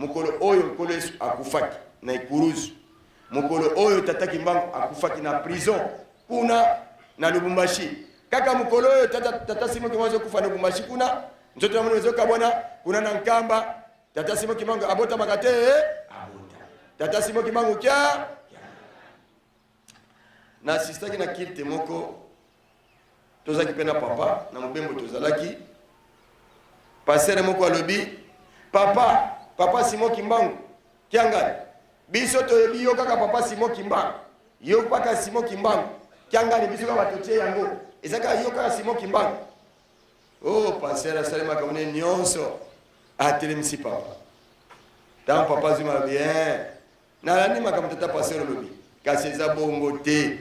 mukolo oyo mukolo Yesu akufaki na ikuruzu mukolo oyo tata Kimbangu akufaki na prison kuna na Lubumbashi kaka mukolo oyo tata Simon Kimbangu kufa na Lubumbashi kuna nzoto na mwezo kabona kuna na Nkamba tata Simon Kimbangu abota makate abota tata Simon Kimbangu kya na sistaki na kilte moko tozaki pena papa na mubembo tozalaki pasere moko alobi papa Simon Kimbangu kiangani biso toyebi yo kaka papa Simon Kimbangu yo paka Simon Kimbangu kiangani biso kaka batotie yango ezaka yo kaka Simon Kimbangu oh pasere salema kamone nyonso atelemisi papa tant papa zuma bien na lani makamtata pasere lobi kasi eza bongo te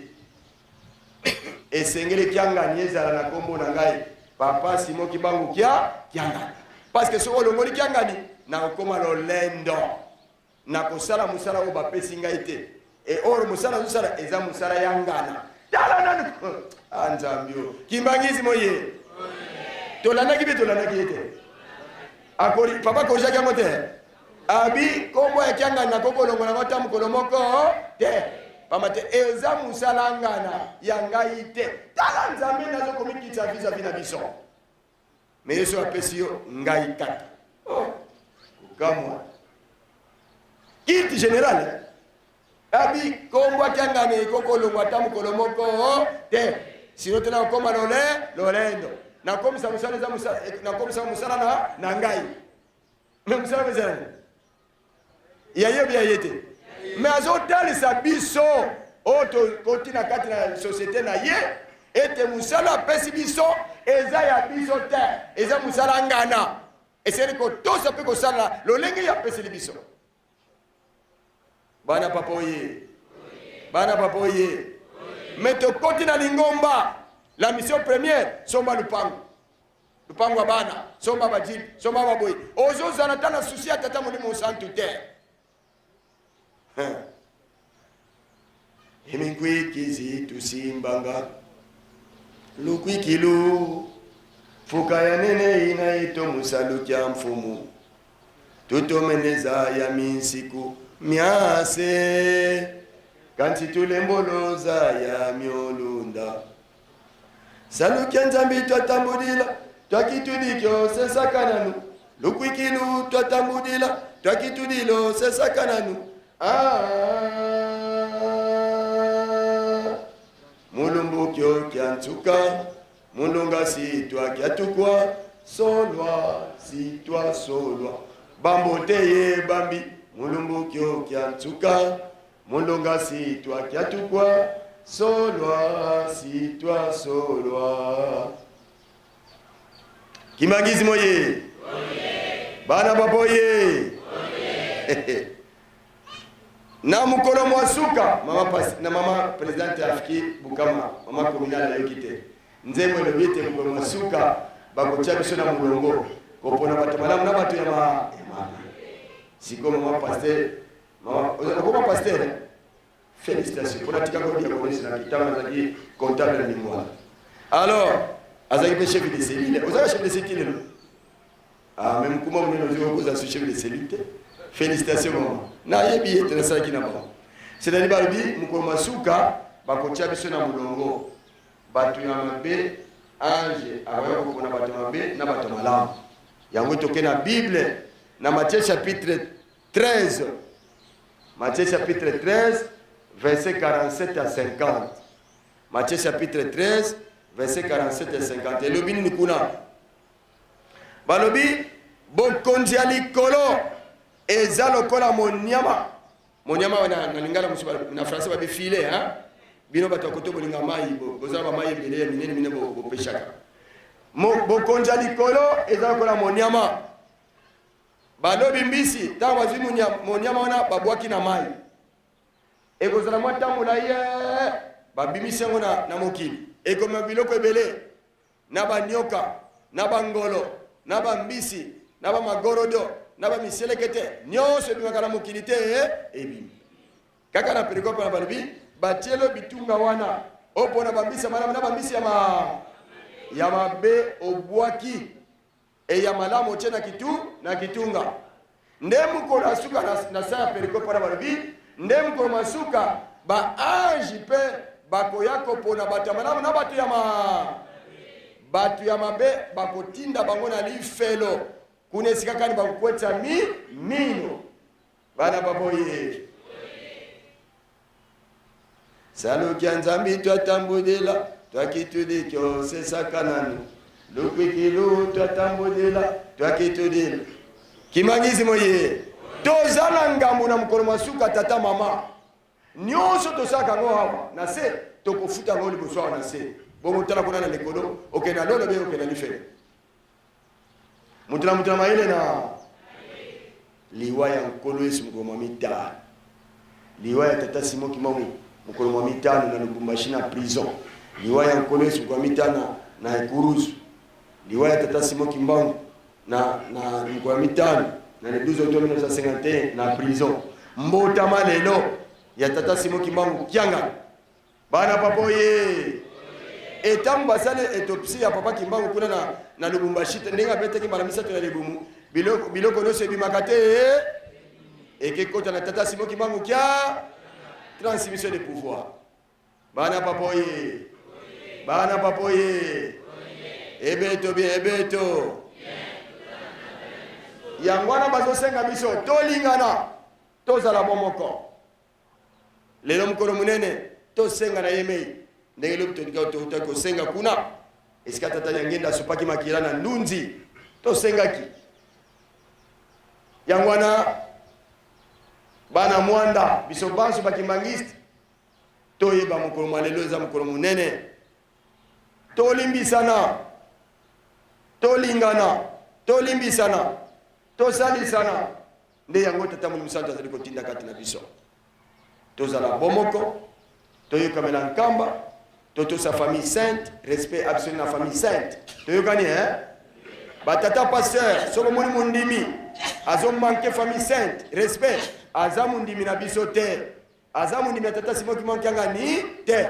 esengele kiangani ezala na kombo na ngai papa Simon Kimbangu kiangani parce que so olongoli kiangani na koma lolendo na kosala musala o bapesi ngai te e oro musala musala eza musala yangana tala nanu anzambio Kimbangizi moye tolana kibe tolana kite akori papa ko jaka mote abi kombo ya kiangani na koko longola mata mukolo moko te pamate eza musala ngana yangai te tala nzambe nazo komikita visa vina biso mais Yesu apesi yo ngai kaka kamwa kiti general abi kombo kiangani koko longwa tamu kolomoko te sino tena koma lolendo na komisa musala za musala na komisa musala na ngai mais musala bezana ya yebi ya yete mais azodalisa biso oto kotina kati na société na ye ete musala pesi biso eza ya biso te eza musala ngana eseri ko tosa pe ko sala lolenge ya pesi biso bana papoye meto kotina lingomba la mission première somba lupango wa bana somba bajibi somba baboyi ozo zana tana susi atata mulimo santu te Hemingwikizi tusimbanga lukwikilu fuka ya nene inaito musalu kya mfumu tutomeneza ya minsiku miase kanti tulemboloza ya miolunda salu kya nzambi twatambudila twakitudikyo sesakananu lukwikilu twatambudila twakitudilo sesakananu Mulumbukyo kyantuka mulunga sitwa kyatukwa solwa sitwa solwa bamboteye bambi mulumbukyo kyantuka mulunga sitwa kyatukwa solwa sitwa solwa Kimbangizi moye bana baboye na mukolo mwasuka mama presidente afiki Bukama mama communale yokite nzemwe lobite mukolo mwasuka bakocha biso na mulongo kopona batamala na batu ya mama siko mama pasteur mama pasteur félicitations pour la tika ko dia connaître na kitama za ki comptable ni moi alors azaki chef de cellule ozaka chef de cellule même kuma mneno zio kuza chef de cellule félicitations maman na yebi ete saki na ba c'est-à-dire babi mukolo masuka bakocha biso na mulongo batu ya mabe ange abayo ko na batu mabe na batu malamu yango toke na Bible na Matthieu chapitre 13 verset 47 à 50 Matthieu chapitre 13 verset 47 à 50 elobi ni kuna balobi bokonzi ya likolo eza lokola monyama na lingala musuba na français ba bifile bino bato koto bolinga mai bozala ba mai ebele minene bo peshaka bokonza likolo eza lokola monyama balobi mbisi tango bazwi monyama wana babwaki na mai ekozala mwa tambola ye babimisi yango na mokili ekoma biloko ebele na banyoka na bangolo na bambisi na bamagorodo na bamiselekete nyonso ebimaka na mokili te ebimi kaka na perikope na balobi batielo bitunga wana opona bambisi malamu na bambisi ya mabe obwaki e ya malamu otie na kitunga nde mokolo asuka na sa ya perikope wana balobi nde mokolo masuka baange mpe bakoya kopona bato ya malamu na bato ya mabe bakotinda bango na lifelo kuna esika kani bakokwetisa mino bana baboye saluki ya nzambi twatambudela twakitudi kyosesaka nanu lukwikilu twatambudela twakitudila kimangisi moye tozala ngambo na mokolo masuka tata mama nyonso tosalaka yango awa na se tokofuta yango liboso awa na se bongo tala kuna na likolo okenda lolo be okenda lifele mutuna mayele na liwa ya nkolo yesu mokolo mwa mitano liwa ya tata Simon Kimbangu mokolo mwa mitano na Lubumbashi na prison liwa ya nkolo yesu mokolo mwa mitano na Ekuruzu liwa ya tata Simon Kimbangu na mokolo mwa mitano na le 12 octobre 1951 na prison mbotama lelo ya tata Simon Kimbangu Kianga bana papoye etango basale etopsi ya papa Kimbangu kuna na Lubumbashi ndenge abetaki mara misato ya libumu biloko nyonso ebimaka te ekekota na tata Simon Kimbangu Kia transmission de pouvoir bana papoye ebeto bien ebeto yango wana bazosenga biso tolingana tozala bomoko lelo mokolo munene tosenga na yemei ndenge lobi totaki kosenga kuna esika tata yangenda asopaki makila na ndunzi tosengaki yango wana bana mwanda biso banso bakimbangiste toyeba mokolo mwa lelo eza mokolo munene tolimbisana tolingana tolimbisana tosalisana nde yango tata Molimo Santu azali kotinda kati na biso tozala bomoko toyokamela nkamba totosa famille sainte respect absolu na famille sainte toyokani batata pasteur soko moni mondimi azomanke famille sainte respect aza mondimi na biso te aza mondimi ya tata Simon Kimbangu Kianga ni te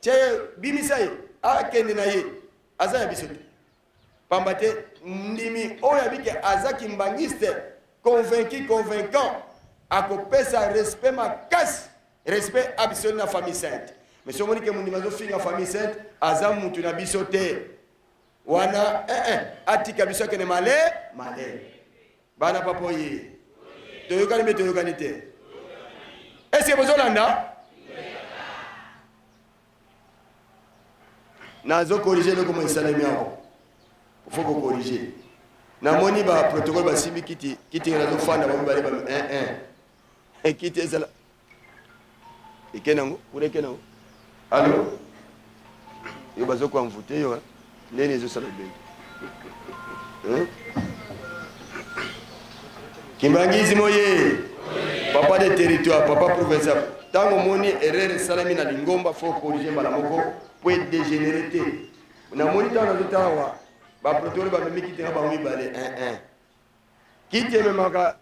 tie bimisa ye akende na ye aza ya biso te pamba te ndimi oyo abike aza kimbangiste convaincant akopesa respect makasi respect absolu na famille sainte mais somoni ke mondimi azofinga famille sainte aza mutu na biso te wana atika biso akende male bana papoye toyokani mpe toyokani te eske bozolanda nazokorige eloko mo esalemi awo faut kokorige namoni baprotocole basimbi kiti nga nazofanda bamibale kiti ezala ekenango kuna ekenango alo yo bazokwamvute yo ndeni ezosala benge Kimbangizi moye papa de territoire papa provincial tango moni erreur salami na lingomba faut corriger mbala moko pour dégénérer te na moni tango nazotawa ba protocole ba mimi kiti na ba mibale kiti memaka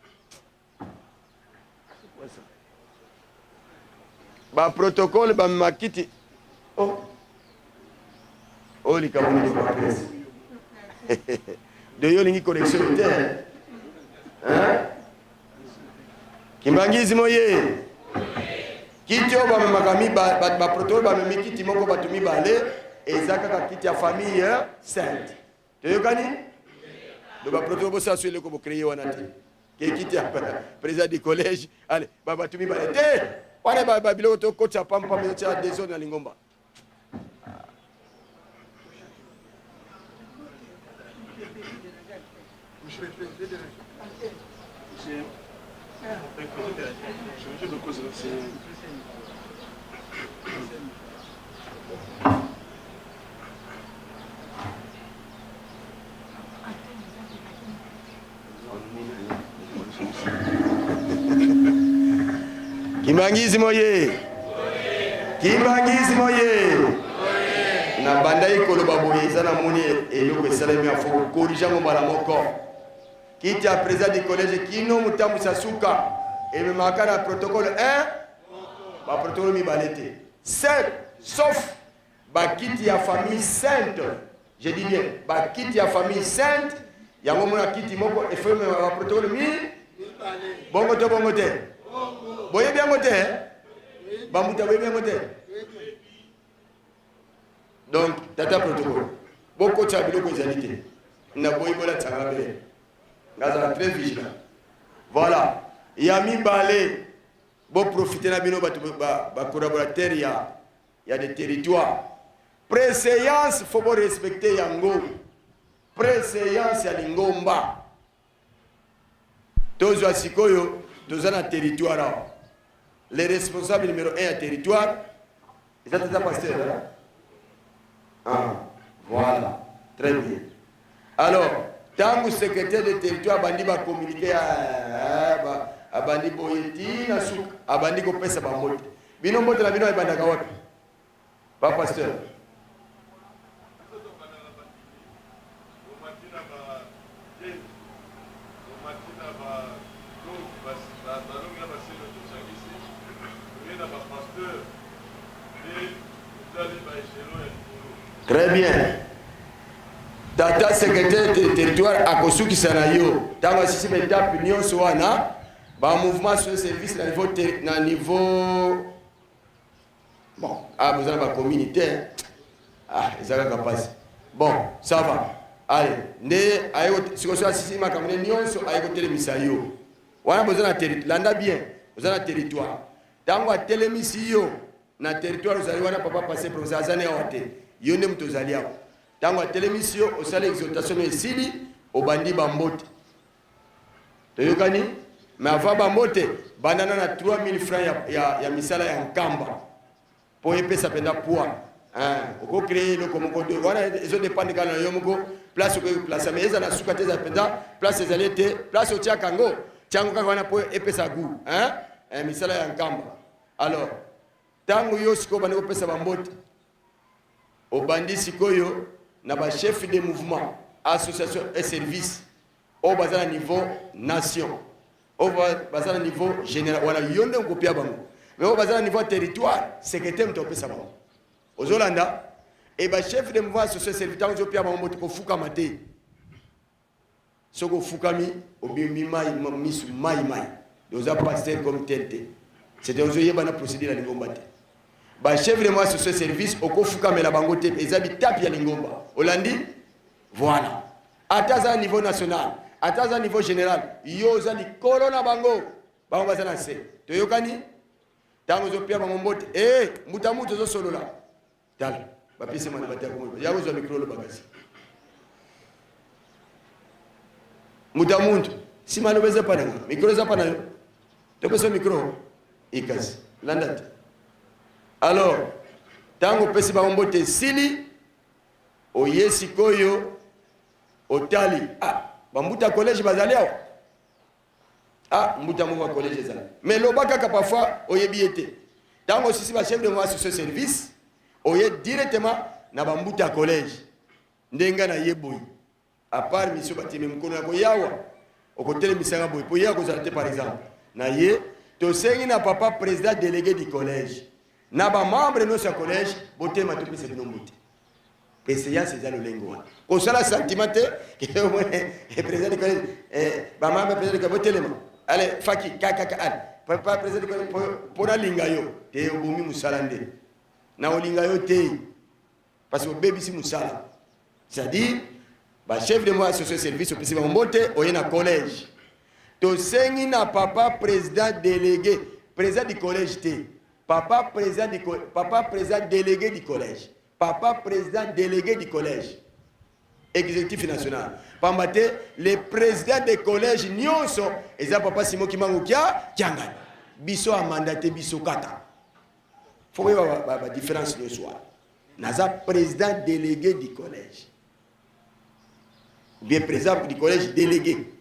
ba protocole ba makiti likamoni de ba presse de yo lingi connexion te Kimbangizi moye kiti oyo bamemaka baprotocole bamemi kiti moko bato mibale eza kaka kiti ya famille sainte toyokani do baprotocole bosala so eloko bocreye wana te ke kiti ya président du collège ale bato mibale te wana babiloko tokotisa pampam ezotya desordre na lingomba Kimbangizi moye na banda ikoloba boye eza na moni eloko esalemi ya fo korija ngo mbala moko kiti ya président du collège kino mutambusa suka ememaka na protocole 1 baprotocole mibale te sauf bakiti ya famille sainte je dis bien bakiti ya famille sainte yango mona kiti moko efeme baprotocole Bongo to bongo te. Boye bien ngote. Bamuta boye bien ngote. Donc, tata protocole. Beaucoup de sabilo ko zalite. Na boye bola tsangabe. Ngaza très vigilant. Voilà. Yami balé. Bon profiter na bino ba collaborateur ya des territoires. Préséance faut bon respecter yango. Préséance ya lingomba. Tozo asikoyo, tozo na territoire. Les responsables numéro 1 à territoire, ils sont déjà pasteur là. Ah, voilà. Très bien. Alors, tant que secrétaire de territoire bandi ba communiquer à bandi boyeti na suk a bandi ko pesa ba mbote. Bino mbote na bino e banda kawapi. Pas pasteur. Très bien. Tata secrétaire de territoire à Kosuki Sanayo. Tama sisi beta opinion soana. Ba mouvement sur service na niveau bon, ah vous avez ma communauté. Ah, ils ont capacité. Bon, ça va. Allez, ne ayo siko so sisi makamne nyonso ayo telemisa yo. Wana besoin na territoire. Landa bien. Besoin na territoire. Tango telemisa yo na territoire uzali wana papa passer pour azane awate. Yo ne mtozali hapo. Tango telemisio osale exhortation esili obandi bambote. Toyokani mais avant bambote bandana na 3000 francs ya misala ya nkamba. Po epesa penda poa. Oko créer le comme ko wana ezo dépendre kana yo moko place ko place mais eza na suka teza penda place ezalete place otia kango tiango kaka wana po epesa gu misala ya nkamba. Alors tango yo siko bandi ko pesa bambote obandi sikoyo na ba chef de mouvement association et service au bazala niveau nation au bazala niveau général wala yonde ngopia bango mais au bazala niveau territoire secrétaire mtopesa bango ozolanda et ba chef de mouvement association service tango pia bango ko fuka mate soko fukami obimi mai misu mai doza passer comme tente c'était ozoye bana procédure na ngomba te. Ba chef de moi sur ce service okofuka mela bango te ezabi tapi ya lingomba olandi voilà ataza niveau national ataza niveau général yoza li corona bango bazana se toyokani tango zo pia bango mbote mutamuto zo solola tal ba pise mwana batia ko ya zo micro lo bagasi mutamuntu si malo beza pana micro za pana to peso micro ikazi landate. Alors, tango pesi ba mbote sili oyesi koyo otali bambuta collège bazali awo mbuta mo collège ezali mais lobaka ka parfois oyebi ete tango sisi ba chef de moi sur ce service oye directement na bambuta collège ndenga na yeboyi à part mission batime mkono yako yawa okotele misanga boy po yako zalate par exemple na ye to sengi na papa président délégué du collège. Naba membre de notre collège, boté ma tout c'est nomboté. PCA c'est ça le lingo. Au sala sentimenté que le président du collège ba membre président du boté le allez faki kaka papa président du collège pour la lingayo te obomi musalande. Na olingayo te parce que baby si musala. C'est-à-dire ba chef de moi sur ce service au PC ba mboté oyena collège. To sengi na papa président délégué, président du collège te. Papa président délégué du collège. Papa président délégué du collège. Exécutif national. Pambate, les présidents des collèges nyonso, et ça papa Simon Kimangu kianga. Biso a mandaté biso kata. Faut que la différence le soit. Naza président délégué du collège. Bien président du collège délégué.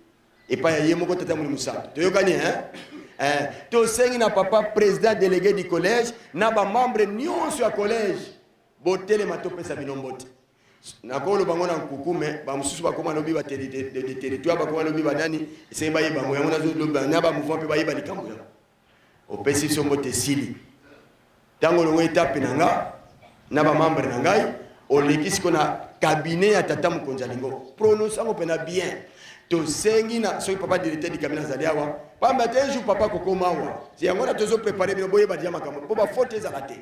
Et pas yemoko tata moussa. Tu yo gagné hein? To sengi na papa président délégué du collège na ba membre nyonso ya collège botele matope sa binombote na kolo bango na nkukume ba mususu ba koma lobi ba territoire ba koma lobi ba nani c'est ba yeba ngoya na zo lobi na ba mouvement pe ba yeba likambo ya opesi sombote sili tango longo etape na ba membre na ngai olekisi ko na cabinet ya tata mukonza lingo prononce ngo pena bien to sengi na so papa directeur di cabinet zaliawa pamba te jour papa kokomawa si yango na tozo préparer bino boye ba dia makambo po ba faute ezalate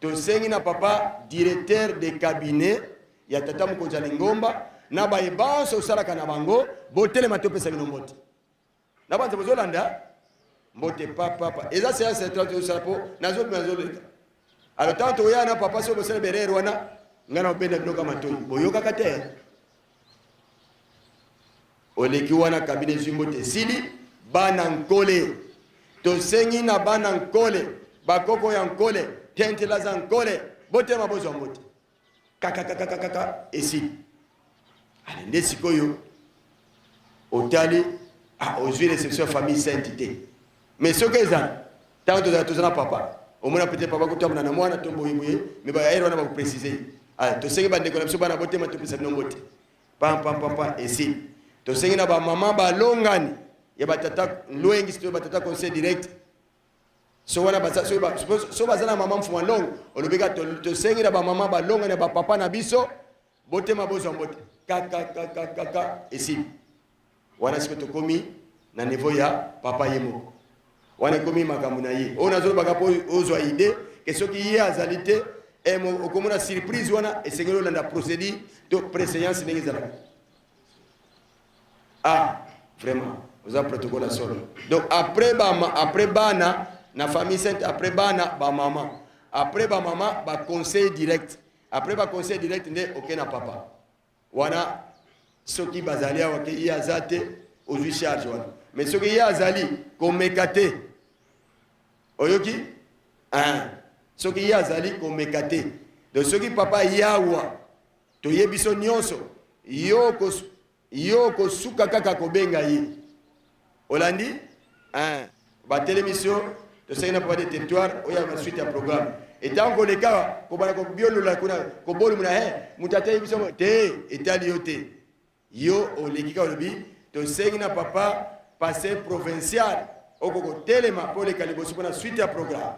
to sengi na papa directeur de cabinet ya tata mukonza lingomba na ba ebanso salaka na bango botele matope sa binombote na banza bozolanda mbote papa eza c'est traité ça po nazo leka alors tant to ya na papa so bosele berero wana ngana obenda binoka matoyi boyoka kate oleki wana kabine zimbote sili bana nkole to sengi na bana nkole bakoko ya nkole tentela za nkole bote mabozo mbote kaka esili ale ndesi koyo otali aujourd'hui réception famille sainteté mais ce que ça tant de tous na papa au moins peut-être papa ko tamna na mwana to boyiboye mais ba yero na ba préciser to sengi bande ko so bana bote matu pesa nombote pam esili to sengi na ba mama ba longani ya batata loengi sto batata conseil direct so wana ba so bazana mama mfuma long olobeka to sengi na ba mama ba longani ba papa na biso bote mabozo mbote kaka esili wana siko to komi na niveau ya papa yemo wana komi makambo na ye ona zo baka po ozwa idée que ce qui y a azalité et okomona surprise wana esengelo landa procédure to préséance n'ezala. Vraiment, vous avez protocole à solo. Donc après bana, na famille sainte, après bana, ba maman. Après ba maman, ba conseil direct. Après ba conseil direct, ne ok na papa. Wana, ce qui bazali a wake y azate, aux charge wana. Mais ce qui y azali, comme mekate. Oyoki? Ce qui y azali, comme mekate. Donc ce qui papa yawa, to yebiso nyonso, yoko suka kaka kobenga yi olandi ba télémission to sayna pas de territoire oya ma suite à programme et tant que les cas ko bana ko biolo la kuna ko bolu muna mutata biso te etali yote yo olekika olobi to sayna papa passé provincial okoko telema pour les calibosu pour la suite à programme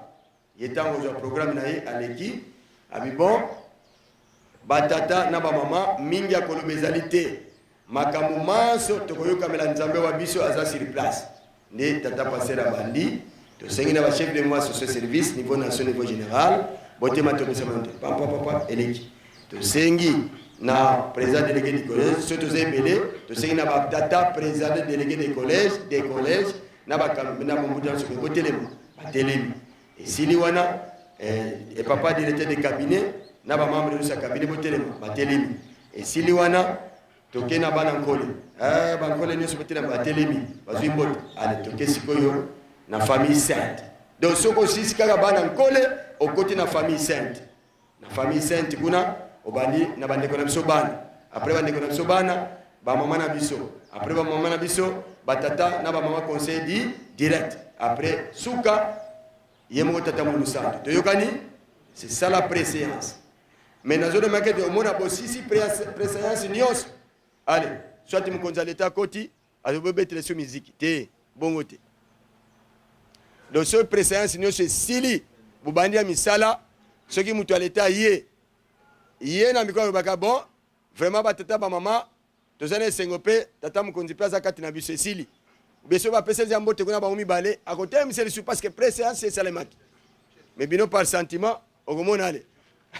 yetango zo programme na ye aleki abi bon batata na ba mama mingi ya kolobezalité makambo manso tokoyoka mela nzambe wa biso aza sur place ne tata passer la bandi to sengi na ba chef de moi sur ce service niveau national niveau général bote matokisa monte papa eleki to sengi na président délégué du collège surtout zembele to sengi na ba tata président délégué des collèges na ba na bombuda sur botelema batelemi et sili wana et papa directeur de cabinet na ba membre de sa cabinet botelema batelemi et sili wana toke na bana nkole bankole nyoso betela batelemi bazwi mbote ale toke sikoyo na famille sainte donc soko sisi kaka bana nkole okoti na famille sainte kuna obandi na bandeko na biso bana après bandeko na biso bana ba mama na biso après ba mama na biso batata na ba mama conseil di direct après suka yemo tata mu santo toyokani c'est ça la préséance mais na zone maquette au mona bosisi préséance nyos. Allez, soit tu me conduis à l'état côté, à la bête sur musique. T'es bon côté. Donc, ce précédent, sinon, c'est Sili, Boubandia Misala, ce qui m'a à l'état yé. Yé, n'a pas de bon, vraiment, tata, maman, deux années, singopé, tata, me conduit place à Katinabu, c'est Sili. Mais ce va passer les ambots, on a pas mis balai. À côté, c'est le parce que précédent, c'est Salemaki. Mais bien, par sentiment, au moment allez.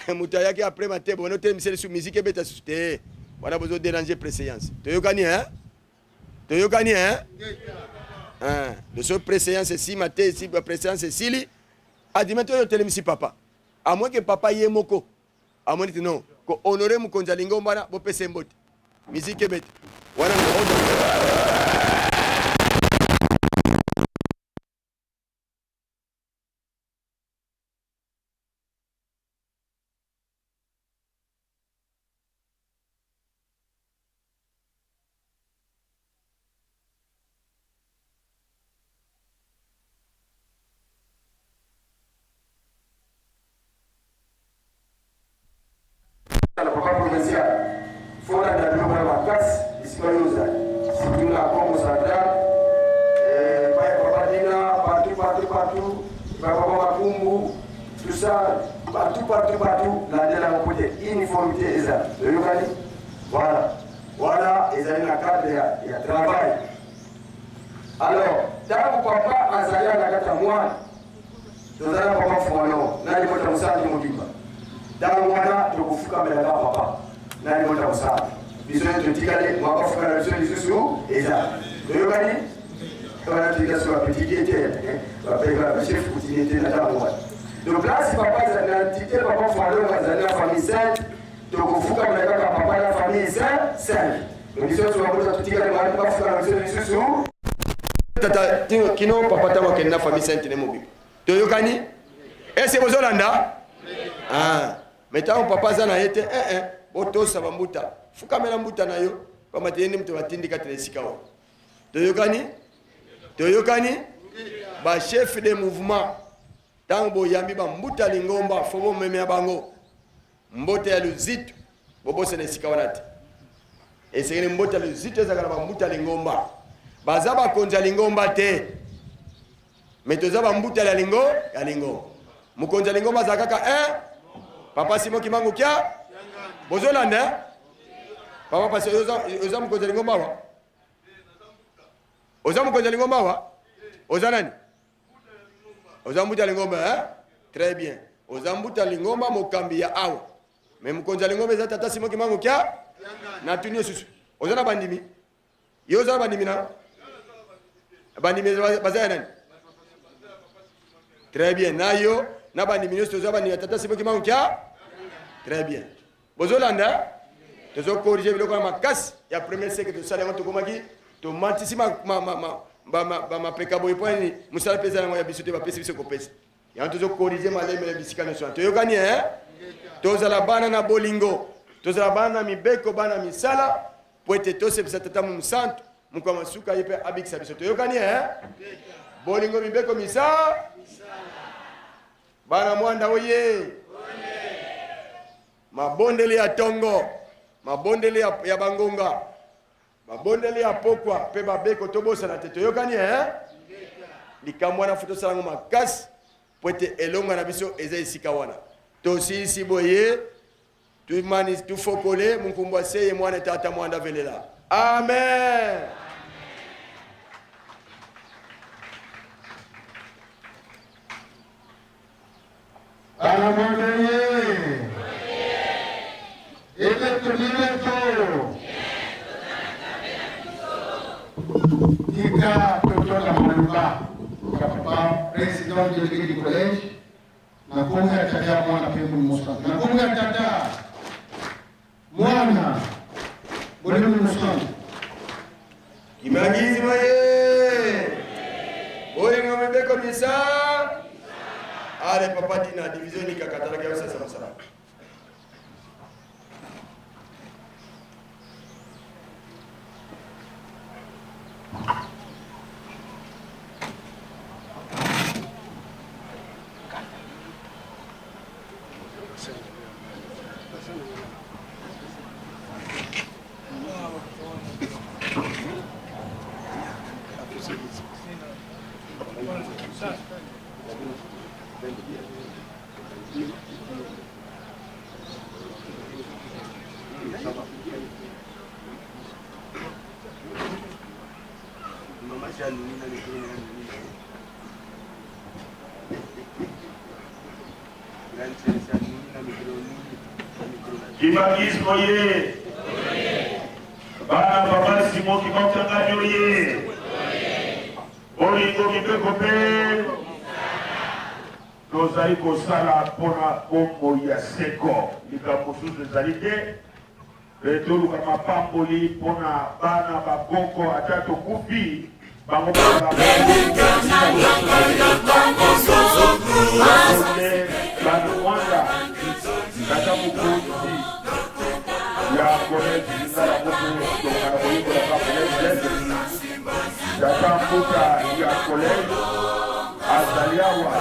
Moutayaki après ma tête, on a été sur musique et bête à soutenir. On a besoin de déranger préséance. Tu as gagné, hein? Le seul préséance, c'est si maté, si préséance, c'est si li. A dit maintenant, tu es papa. À moins que papa y ait moko. À moins que non. Ko honorer mon konjalingo, mana, bo pese mbote. Musique bête. Voilà, partout, la de la côté uniformité est là. Voilà. Voilà, ils ont un cadre de travail. Alors, tant que papa a zaya la gata moi, nous allons papa fumano, n'a pas de moussa de moukiba. Dans le mois, tu peux faire comme papa, n'a pas de moussa. Bisous de tigale, moi pas faire la bisous de sous, et ça. Tu veux gagner? Quand tu dis sur la petite était, tu vas payer le chef pour t'y était dans le mois. Donc là, si papa a une entité, papa fumano, la famille sainte, tu peux faire comme papa, la famille sainte. Donc, bisous sur la petite tigale, moi pas faire la bisous de sous. Tata kino papa tawa kenna famille sainte ne mobi to yokani ese bozolanda meta papa zana yete boto saba mbuta fukamela mbuta nayo kama tende mtu batindika telesika wa to yokani ba chef de mouvement tango yambi ba mbuta lingomba fobo meme bango mbote ya luzito bobose ne sika wanati esengene mbote ya luzito ezakala ba mbuta lingomba bazaba konja lingomba te metoza ba mbuta ya lingo mukonja lingomba zakaka papa Simon Kibangu kya bozolanda papa pasi oza mukonja lingomba wa oza mukonja lingomba wa oza nani oza mbuta lingomba très bien oza mbuta lingomba mokambi ya awa mais mukonja lingomba za tata Simon Kibangu kya na tunio susu oza na bandimi yo oza na bandimi na bandimi bazaya nani très bien nayo na bandimi nyonso toza bandimi tata Simon Kibangu kya très bien bozolanda tozo corriger biloko ya makasi ya premier siècle tosala yango tokomaki tomantisi bamapeka boye po nini mosala mpenza yango ya biso te bapesi biso kopesa yango tozo corriger malemele bisika nyonso wana toyokani tozala bana na bolingo tozala bana na mibeko bana misala po ete tosepesa tata mosantu mukwa masuka ye mpe abikisa biso toyokani bolingo mibeko misa bana mwanda oye mabondeli ya tongo mabondeli ya bangonga mabondeli ya pokwa mpe babeko tobosana te toyokani likambo wana futo salango makasi po ete elonga na biso eza esika wana tosilisi boye tufokole munkumbu aseye mwana tata mwanda velela amen. Tika Totola Manuba, papa président délégué du collège, na konga tata mwana pembu musta. Na konga tata mwana bolemu musta. Kimagizi moye. Oye ngome beko misa. Ale papa dina division ni kakatala kwa sasa masala. Kimagis oye. Bana papa Simon Kibangu oye. Olingo kipeko pe. Tozali kosala pona kombo ya seko. Likambo susu ezali te. Retoluka mapamboli pona bana bakoko ata tokufi. Bango bana Tata Mukuzi ya collège Zingara Moku tokana boyiko la collège Tata Mbuta ya collège Azaliawa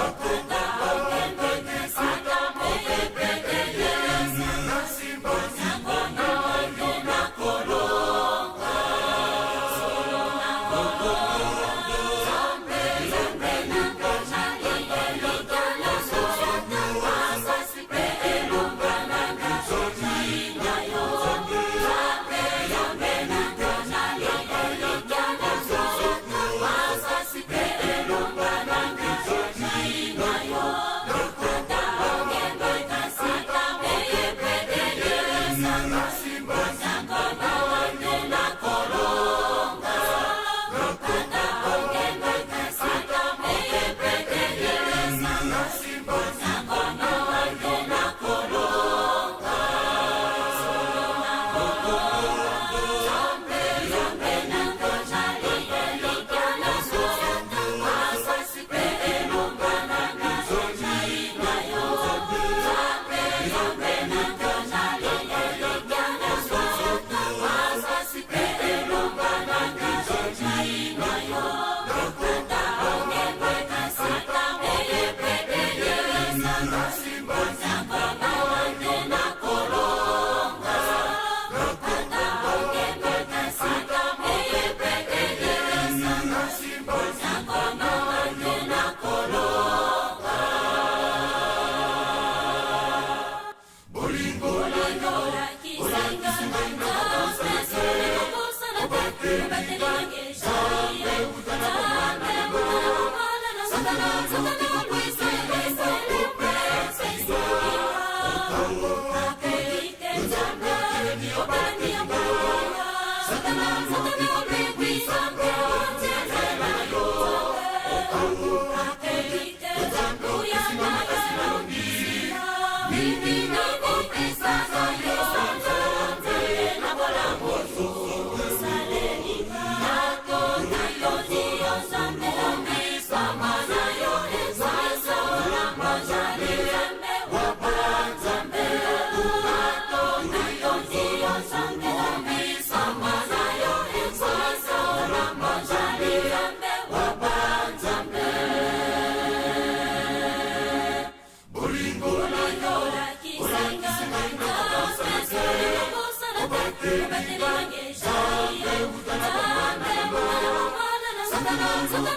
Nzambe